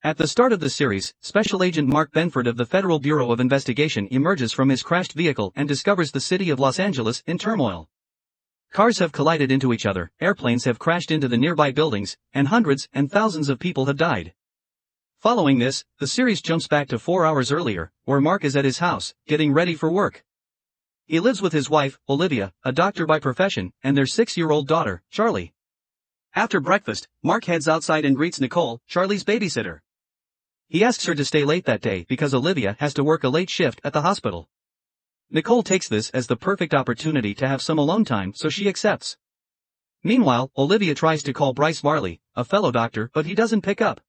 At the start of the series, Special Agent Mark Benford of the Federal Bureau of Investigation emerges from his crashed vehicle and discovers the city of Los Angeles in turmoil. Cars have collided into each other, airplanes have crashed into the nearby buildings, and hundreds and thousands of people have died. Following this, the series jumps back to 4 hours earlier, where Mark is at his house, getting ready for work. He lives with his wife, Olivia, a doctor by profession, and their 6-year-old daughter, Charlie. After breakfast, Mark heads outside and greets Nicole, Charlie's babysitter. He asks her to stay late that day because Olivia has to work a late shift at the hospital. Nicole takes this as the perfect opportunity to have some alone time, so she accepts. Meanwhile, Olivia tries to call Bryce Varley, a fellow doctor, but he doesn't pick up.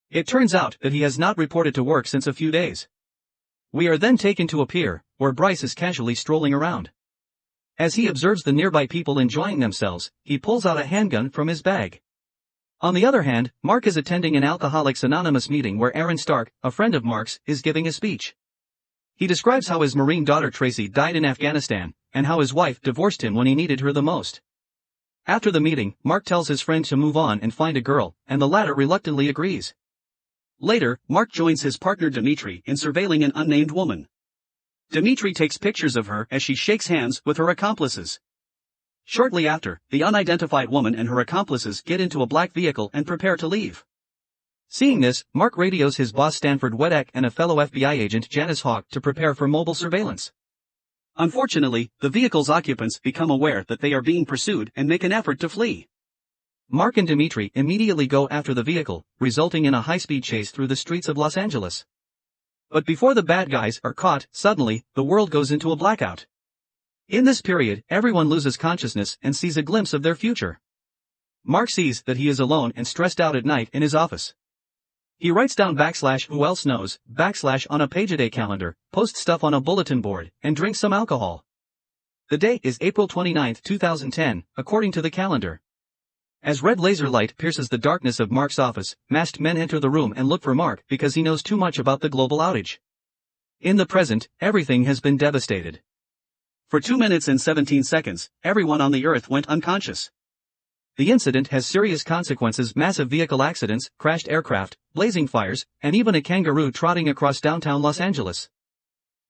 It turns out that he has not reported to work since a few days. We are then taken to a pier, where Bryce is casually strolling around. As he observes the nearby people enjoying themselves, he pulls out a handgun from his bag. On the other hand, Mark is attending an Alcoholics Anonymous meeting where Aaron Stark, a friend of Mark's, is giving a speech. He describes how his Marine daughter Tracy died in Afghanistan, and how his wife divorced him when he needed her the most. After the meeting, Mark tells his friend to move on and find a girl, and the latter reluctantly agrees. Later, Mark joins his partner Dimitri in surveilling an unnamed woman. Dimitri takes pictures of her as she shakes hands with her accomplices. Shortly after, the unidentified woman and her accomplices get into a black vehicle and prepare to leave. Seeing this, Mark radios his boss Stanford Wedek and a fellow FBI agent Janice Hawk to prepare for mobile surveillance. Unfortunately, the vehicle's occupants become aware that they are being pursued and make an effort to flee. Mark and Dimitri immediately go after the vehicle, resulting in a high-speed chase through the streets of Los Angeles. But before the bad guys are caught, suddenly, the world goes into a blackout. In this period, everyone loses consciousness and sees a glimpse of their future. Mark sees that he is alone and stressed out at night in his office. He writes down /who else knows, on a page-a-day calendar, posts stuff on a bulletin board, and drinks some alcohol. The day is April 29, 2010, according to the calendar. As red laser light pierces the darkness of Mark's office, masked men enter the room and look for Mark because he knows too much about the global outage. In the present, everything has been devastated. For 2 minutes and 17 seconds, everyone on the Earth went unconscious. The incident has serious consequences: massive vehicle accidents, crashed aircraft, blazing fires, and even a kangaroo trotting across downtown Los Angeles.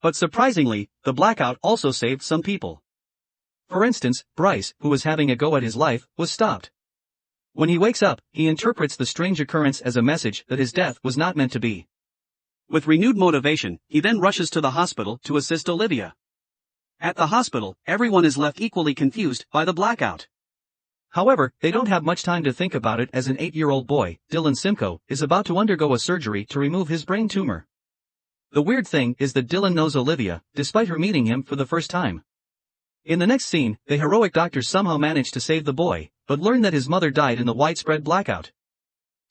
But surprisingly, the blackout also saved some people. For instance, Bryce, who was having a go at his life, was stopped. When he wakes up, he interprets the strange occurrence as a message that his death was not meant to be. With renewed motivation, he then rushes to the hospital to assist Olivia. At the hospital, everyone is left equally confused by the blackout. However, they don't have much time to think about it as an 8-year-old boy, Dylan Simcoe, is about to undergo a surgery to remove his brain tumor. The weird thing is that Dylan knows Olivia, despite her meeting him for the first time. In the next scene, the heroic doctors somehow manage to save the boy, but learn that his mother died in the widespread blackout.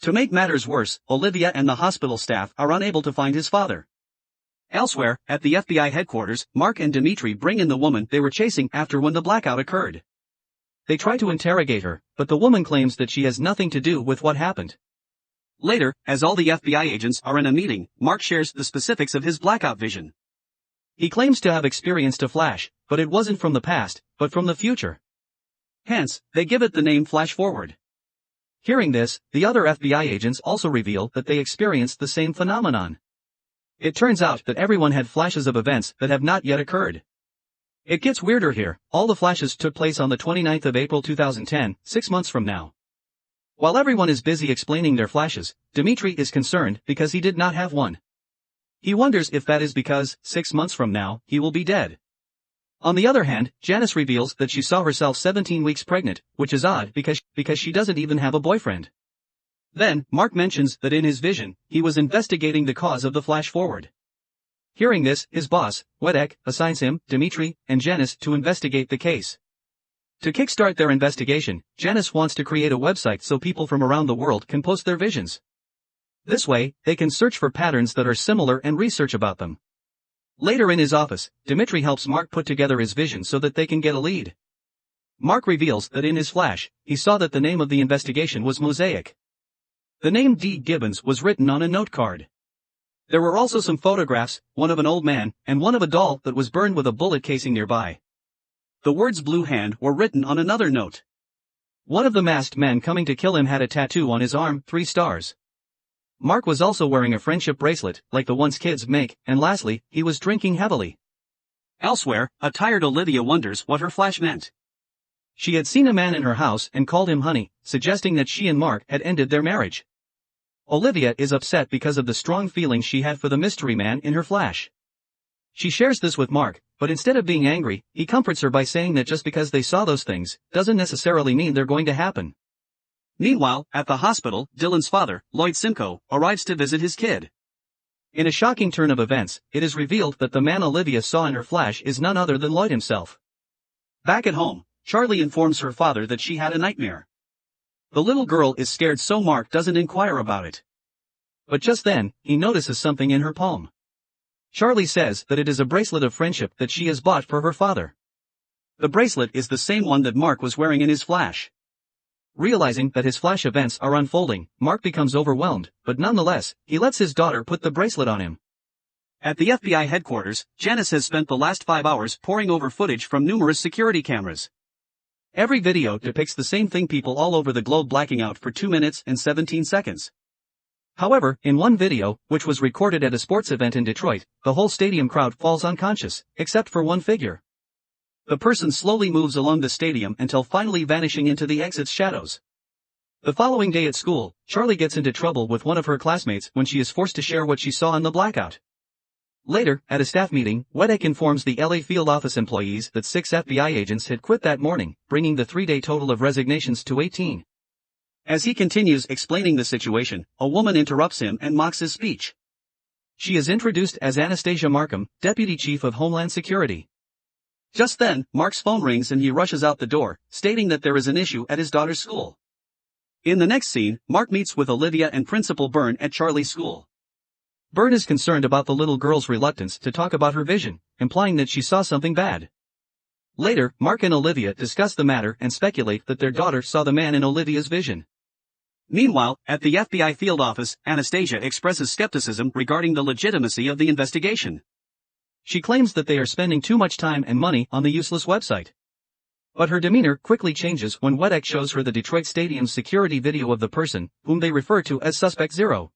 To make matters worse, Olivia and the hospital staff are unable to find his father. Elsewhere, at the FBI headquarters, Mark and Dimitri bring in the woman they were chasing after when the blackout occurred. They try to interrogate her, but the woman claims that she has nothing to do with what happened. Later, as all the FBI agents are in a meeting, Mark shares the specifics of his blackout vision. He claims to have experienced a flash, but it wasn't from the past, but from the future. Hence, they give it the name Flash Forward. Hearing this, the other FBI agents also reveal that they experienced the same phenomenon. It turns out that everyone had flashes of events that have not yet occurred. It gets weirder here. All the flashes took place on the 29th of April 2010, 6 months from now. While everyone is busy explaining their flashes, Dimitri is concerned because he did not have one. He wonders if that is because, 6 months from now, he will be dead. On the other hand, Janice reveals that she saw herself 17 weeks pregnant, which is odd because she doesn't even have a boyfriend. Then, Mark mentions that in his vision, he was investigating the cause of the flash forward. Hearing this, his boss, Wedek, assigns him, Dimitri, and Janice to investigate the case. To kickstart their investigation, Janice wants to create a website so people from around the world can post their visions. This way, they can search for patterns that are similar and research about them. Later in his office, Dimitri helps Mark put together his vision so that they can get a lead. Mark reveals that in his flash, he saw that the name of the investigation was Mosaic. The name D. Gibbons was written on a note card. There were also some photographs, one of an old man, and one of a doll that was burned with a bullet casing nearby. The words Blue Hand were written on another note. One of the masked men coming to kill him had a tattoo on his arm, 3 stars. Mark was also wearing a friendship bracelet, like the ones kids make, and lastly, he was drinking heavily. Elsewhere, a tired Olivia wonders what her flash meant. She had seen a man in her house and called him honey, suggesting that she and Mark had ended their marriage. Olivia is upset because of the strong feelings she had for the mystery man in her flash. She shares this with Mark, but instead of being angry, he comforts her by saying that just because they saw those things, doesn't necessarily mean they're going to happen. Meanwhile, at the hospital, Dylan's father, Lloyd Simcoe, arrives to visit his kid. In a shocking turn of events, it is revealed that the man Olivia saw in her flash is none other than Lloyd himself. Back at home, Charlie informs her father that she had a nightmare. The little girl is scared, so Mark doesn't inquire about it. But just then, he notices something in her palm. Charlie says that it is a bracelet of friendship that she has bought for her father. The bracelet is the same one that Mark was wearing in his flash. Realizing that his flash events are unfolding, Mark becomes overwhelmed, but nonetheless, he lets his daughter put the bracelet on him. At the FBI headquarters, Janice has spent the last 5 hours poring over footage from numerous security cameras. Every video depicts the same thing: people all over the globe blacking out for 2 minutes and 17 seconds. However, in one video, which was recorded at a sports event in Detroit, the whole stadium crowd falls unconscious, except for one figure. The person slowly moves along the stadium until finally vanishing into the exit's shadows. The following day at school, Charlie gets into trouble with one of her classmates when she is forced to share what she saw in the blackout. Later, at a staff meeting, Wedek informs the LA field office employees that 6 FBI agents had quit that morning, bringing the 3-day total of resignations to 18. As he continues explaining the situation, a woman interrupts him and mocks his speech. She is introduced as Anastasia Markham, Deputy Chief of Homeland Security. Just then, Mark's phone rings and he rushes out the door, stating that there is an issue at his daughter's school. In the next scene, Mark meets with Olivia and Principal Byrne at Charlie's school. Byrne is concerned about the little girl's reluctance to talk about her vision, implying that she saw something bad. Later, Mark and Olivia discuss the matter and speculate that their daughter saw the man in Olivia's vision. Meanwhile, at the FBI field office, Anastasia expresses skepticism regarding the legitimacy of the investigation. She claims that they are spending too much time and money on the useless website. But her demeanor quickly changes when Wedek shows her the Detroit Stadium's security video of the person, whom they refer to as Suspect Zero.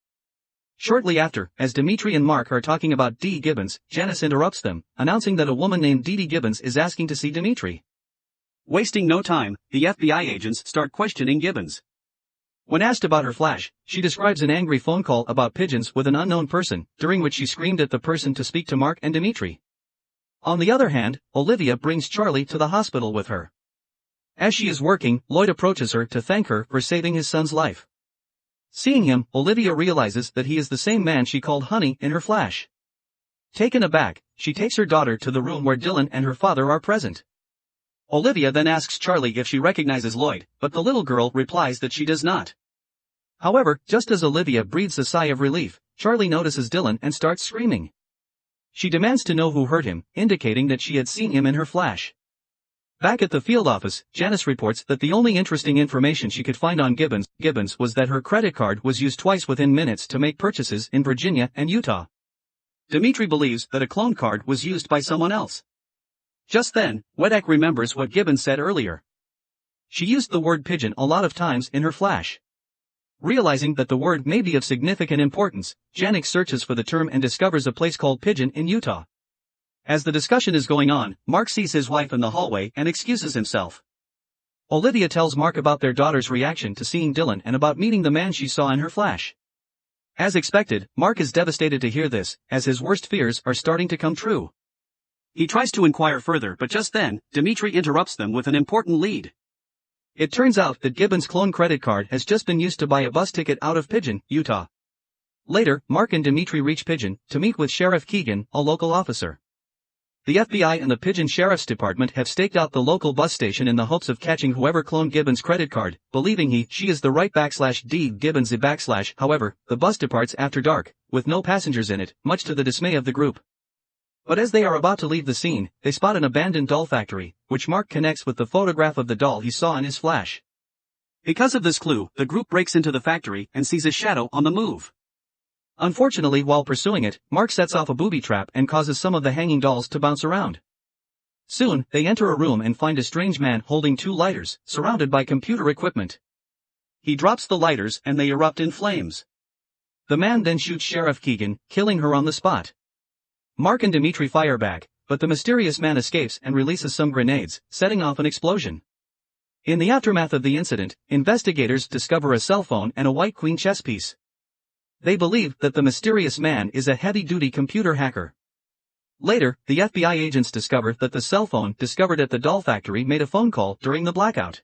Shortly after, as Dimitri and Mark are talking about Dee Gibbons, Janice interrupts them, announcing that a woman named Dee Gibbons is asking to see Dimitri. Wasting no time, the FBI agents start questioning Gibbons. When asked about her flash, she describes an angry phone call about pigeons with an unknown person, during which she screamed at the person to speak to Mark and Dimitri. On the other hand, Olivia brings Charlie to the hospital with her. As she is working, Lloyd approaches her to thank her for saving his son's life. Seeing him, Olivia realizes that he is the same man she called Honey in her flash. Taken aback, she takes her daughter to the room where Dylan and her father are present. Olivia then asks Charlie if she recognizes Lloyd, but the little girl replies that she does not. However, just as Olivia breathes a sigh of relief, Charlie notices Dylan and starts screaming. She demands to know who hurt him, indicating that she had seen him in her flash. Back at the field office, Janice reports that the only interesting information she could find on Gibbons was that her credit card was used twice within minutes to make purchases in Virginia and Utah. Dimitri believes that a clone card was used by someone else. Just then, Wedek remembers what Gibbons said earlier. She used the word pigeon a lot of times in her flash. Realizing that the word may be of significant importance, Janice searches for the term and discovers a place called Pigeon in Utah. As the discussion is going on, Mark sees his wife in the hallway and excuses himself. Olivia tells Mark about their daughter's reaction to seeing Dylan and about meeting the man she saw in her flash. As expected, Mark is devastated to hear this, as his worst fears are starting to come true. He tries to inquire further, but just then, Dimitri interrupts them with an important lead. It turns out that Gibbons' clone credit card has just been used to buy a bus ticket out of Pigeon, Utah. Later, Mark and Dimitri reach Pigeon to meet with Sheriff Keegan, a local officer. The FBI and the Pigeon Sheriff's Department have staked out the local bus station in the hopes of catching whoever cloned Gibbons' credit card, believing she is the right /D Gibbons /. However, the bus departs after dark, with no passengers in it, much to the dismay of the group. But as they are about to leave the scene, they spot an abandoned doll factory, which Mark connects with the photograph of the doll he saw in his flash. Because of this clue, the group breaks into the factory and sees a shadow on the move. Unfortunately, while pursuing it, Mark sets off a booby trap and causes some of the hanging dolls to bounce around. Soon, they enter a room and find a strange man holding 2 lighters, surrounded by computer equipment. He drops the lighters and they erupt in flames. The man then shoots Sheriff Keegan, killing her on the spot. Mark and Dimitri fire back, but the mysterious man escapes and releases some grenades, setting off an explosion. In the aftermath of the incident, investigators discover a cell phone and a white queen chess piece. They believe that the mysterious man is a heavy-duty computer hacker. Later, the FBI agents discover that the cell phone discovered at the doll factory made a phone call during the blackout.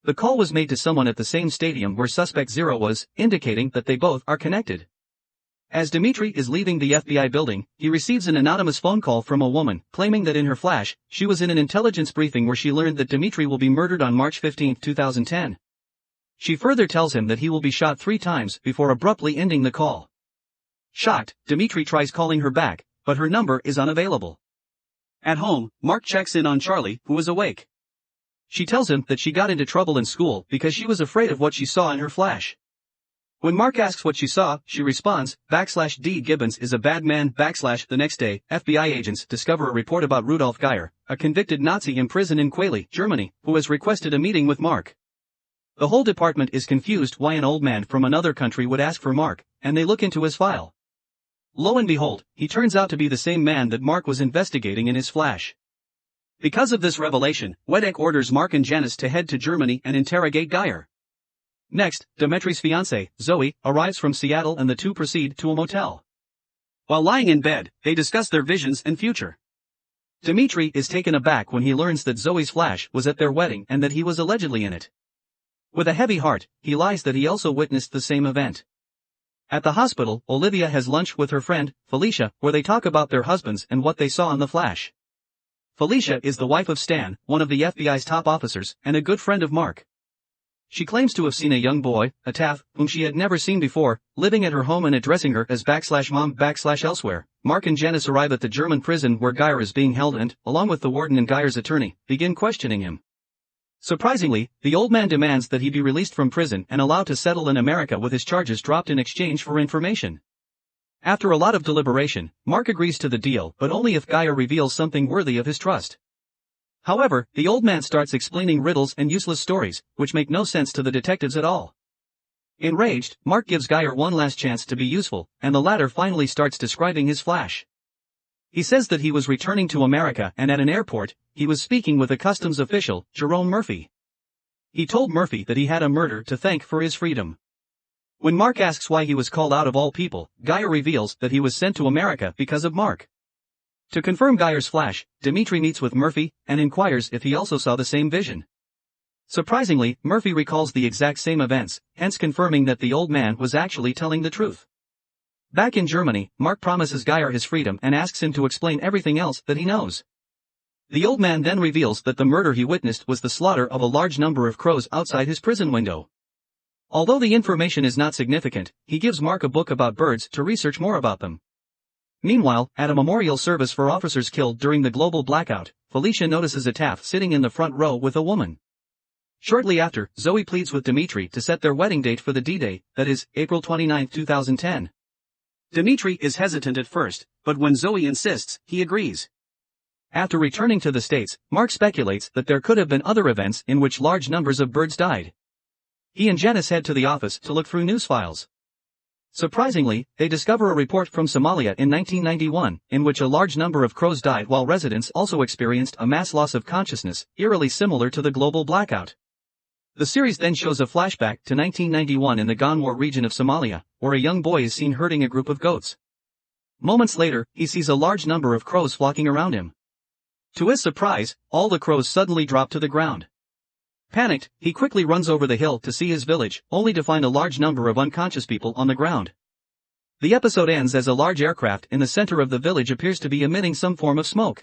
The call was made to someone at the same stadium where Suspect Zero was, indicating that they both are connected. As Dimitri is leaving the FBI building, he receives an anonymous phone call from a woman, claiming that in her flash, she was in an intelligence briefing where she learned that Dimitri will be murdered on March 15, 2010. She further tells him that he will be shot 3 times before abruptly ending the call. Shocked, Dimitri tries calling her back, but her number is unavailable. At home, Mark checks in on Charlie, who is awake. She tells him that she got into trouble in school because she was afraid of what she saw in her flash. When Mark asks what she saw, she responds, /D Gibbons is a bad man, /. The next day, FBI agents discover a report about Rudolf Geyer, a convicted Nazi in prison in Quayle, Germany, who has requested a meeting with Mark. The whole department is confused why an old man from another country would ask for Mark, and they look into his file. Lo and behold, he turns out to be the same man that Mark was investigating in his flash. Because of this revelation, Wedek orders Mark and Janice to head to Germany and interrogate Geyer. Next, Dimitri's fiancée, Zoe, arrives from Seattle and the two proceed to a motel. While lying in bed, they discuss their visions and future. Dimitri is taken aback when he learns that Zoe's flash was at their wedding and that he was allegedly in it. With a heavy heart, he lies that he also witnessed the same event. At the hospital, Olivia has lunch with her friend, Felicia, where they talk about their husbands and what they saw in the flash. Felicia is the wife of Stan, one of the FBI's top officers, and a good friend of Mark. She claims to have seen a young boy, a Taff, whom she had never seen before, living at her home and addressing her as /mom /elsewhere. Mark and Janice arrive at the German prison where Geyer is being held and, along with the warden and Geyer's attorney, begin questioning him. Surprisingly, the old man demands that he be released from prison and allowed to settle in America with his charges dropped in exchange for information. After a lot of deliberation, Mark agrees to the deal, but only if Geyer reveals something worthy of his trust. However, the old man starts explaining riddles and useless stories, which make no sense to the detectives at all. Enraged, Mark gives Geyer one last chance to be useful, and the latter finally starts describing his flash. He says that he was returning to America and at an airport, he was speaking with a customs official, Jerome Murphy. He told Murphy that he had a murder to thank for his freedom. When Mark asks why he was called out of all people, Geyer reveals that he was sent to America because of Mark. To confirm Geyer's flash, Dimitri meets with Murphy and inquires if he also saw the same vision. Surprisingly, Murphy recalls the exact same events, hence confirming that the old man was actually telling the truth. Back in Germany, Mark promises Geyer his freedom and asks him to explain everything else that he knows. The old man then reveals that the murder he witnessed was the slaughter of a large number of crows outside his prison window. Although the information is not significant, he gives Mark a book about birds to research more about them. Meanwhile, at a memorial service for officers killed during the global blackout, Felicia notices a Taff sitting in the front row with a woman. Shortly after, Zoe pleads with Dimitri to set their wedding date for the D-Day, that is, April 29, 2010. Dimitri is hesitant at first, but when Zoe insists, he agrees. After returning to the States, Mark speculates that there could have been other events in which large numbers of birds died. He and Janice head to the office to look through news files. Surprisingly, they discover a report from Somalia in 1991, in which a large number of crows died while residents also experienced a mass loss of consciousness, eerily similar to the global blackout. The series then shows a flashback to 1991 in the Gonwar region of Somalia, where a young boy is seen herding a group of goats. Moments later, he sees a large number of crows flocking around him. To his surprise, all the crows suddenly drop to the ground. Panicked, he quickly runs over the hill to see his village, only to find a large number of unconscious people on the ground. The episode ends as a large aircraft in the center of the village appears to be emitting some form of smoke.